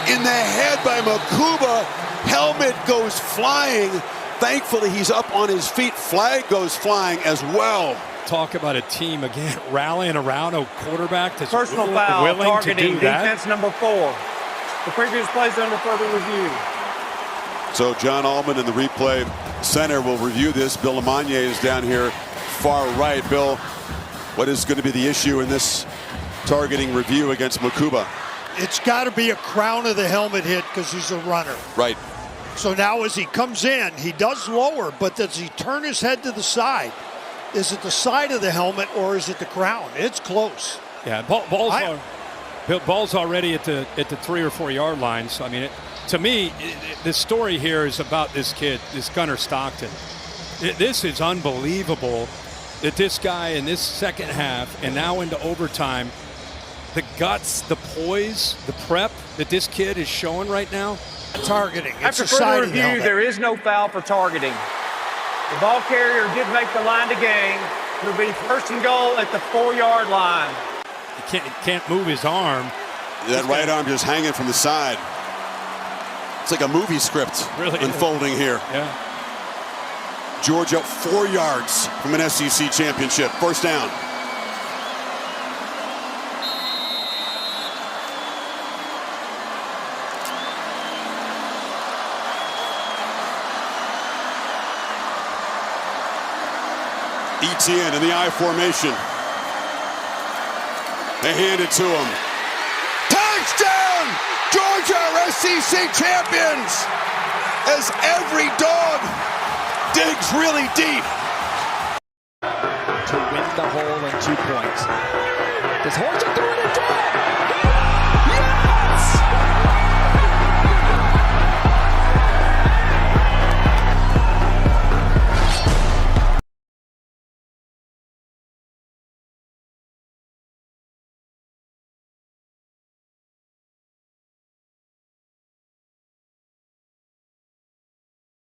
in the head by Makuba. Helmet goes flying. Thankfully, he's up on his feet. Flag goes flying as well. Talk about a team, again, rallying around a quarterback that's personal foul, willing targeting, to do that. defense number 4. The previous plays under further review. So John Allman in the replay center will review this. Bill Lamagna is down here far right. Bill, what is going to be the issue in this targeting review against Makuba? It's got to be a crown of the helmet hit because he's a runner. Right. So now as he comes in, he does lower, but does he turn his head to the side? Is it the side of the helmet or is it the crown? It's close. Yeah, ball's already at the 3 or 4 yard line. So I mean, to me, the story here is about this kid, this Gunnar Stockton. This is unbelievable that this guy in this second half and now into overtime, the guts, the poise, the prep that this kid is showing right now. Targeting. After further review, there is no foul for targeting. The ball carrier did make the line to gain. It'll be 1st and goal at the 4 yard line. He can't move his arm. That right arm just hanging from the side. It's like a movie script really unfolding here. Yeah. Georgia 4 yards from an SEC championship. 1st down. Etienne in the I formation. They hand it to him. Touchdown! Georgia are SEC champions! As every dog digs really deep. To win the hole in 2 points. Does Horton throw it again?